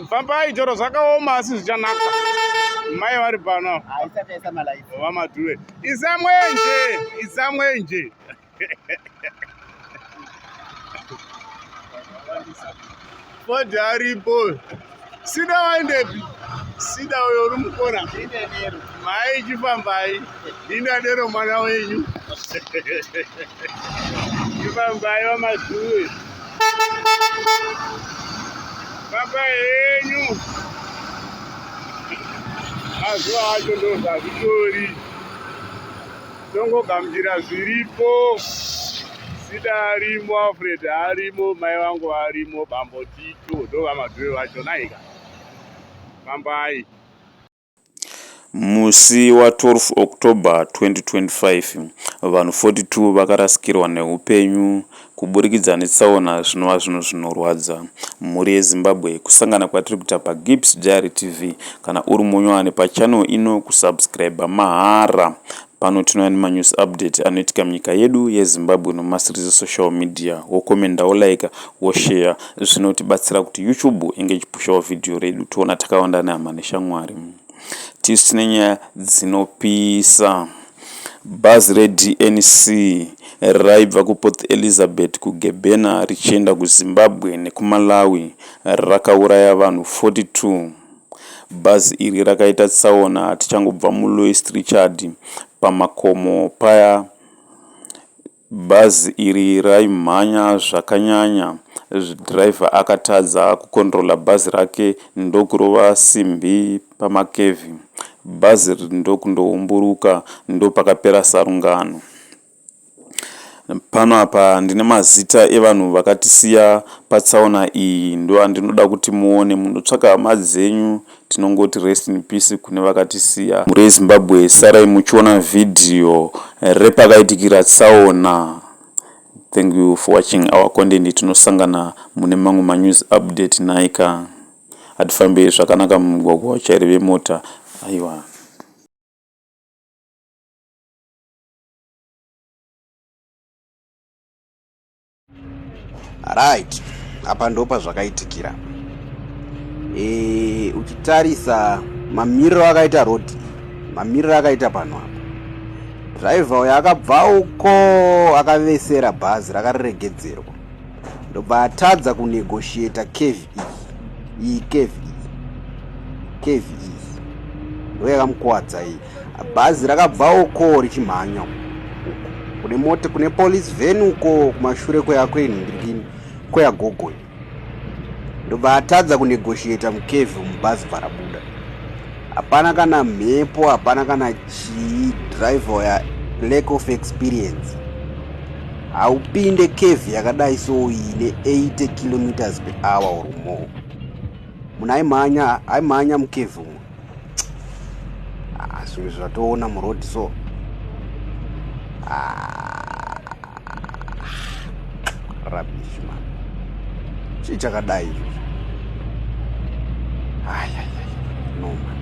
Fambai choro zvakaoma asi zvichanaka. Mai vari pano. Vamadhuwe. Isamwenje. Fodhi aripo. Sida waendepi? Sida uyo uri mukona. Mai chifambai. Inadero mwana wenyu. Chifambai vamadhuwe. Baba yenyu. Mazuva acho ndo zvazvitori. Tongogamuchira zviripo. Sida arimo, Alfred arimo, mai vangu arimo, Bambo Tito, ndo vamadhuwe vacho naika. Fambai. Musi wa 12 October 2025 vanhu 42 vakarasikirwa neupenyu kuburikidza netsaona zvinova zvinorwadza mhuri yeZimbabwe. Kusangana kwatiri kuita paGibbs Diary TV. Kana uri munyowani pachannel ino, kusubscribe mahara. Pano tinouya nemanews update anoitika munyika yedu yeZimbabwe nomasirisa social media. Wokomenda, wolike, woshare. Zvinotibatsira kuti YouTube inge ichipushawo video redu tiona takawanda nehama neshamwari. Tisine nyaya dzinopisa. Bhazi reDNC raibva kuPort Elizabeth kuGebena richienda kuZimbabwe nekuMalawi rakauraya vanhu 42. Bhazi iri rakaita tsaona tichangobva muLouis Richard pamakomo paya. Bhazi iri raimhanya zvakanyanya. Driver akatadza kukontrola bhazi rake ndokurova simbi pamakevhi. Bhazi ndokundoumburuka ndopakapera sarungano. Pano apa ndine mazita evanhu vakatisiya patsaona iyi, ndo andinoda kuti muone mundotsvaka hama dzenyu. Tinongoti rest in peace kune vakatisiya. Muri yeZimbabwe, sarai muchiona video repakaitikira tsaona. Thank you for watching our content. Tinosangana mune mamwe manews update naika. Hatifambe zvakanaka mumugwagwa wachairi vemota. Aiwa. Right, apa ndopa zvakaitikira. Uchitarisa mamiriro akaita road, mamiriro akaita pano apa. Driver uyo akabva uko akavesera bhazi rakaregedzerwa. Ndobva atadza kunegotiata kevi iyi. Kevi iyi ndo yakamukwadza iyi. Bhazi rakabva uko richimhanya. Kune mota, kune police van uko kumashure kweyakwendikini kweyagogo. Ndobva atadza kunegotiata mukevi mubhazi parabuda. Hapana kana mhepo, hapana kana chii. Driver ya lack of experience. Haupinde kevi yakadai so ine 80 km/h or more. Muna aimhanya mukevi umwe. Zvimwe zvatoona murodi so. Rubbish man. Chii chakadai izvozvo? No man.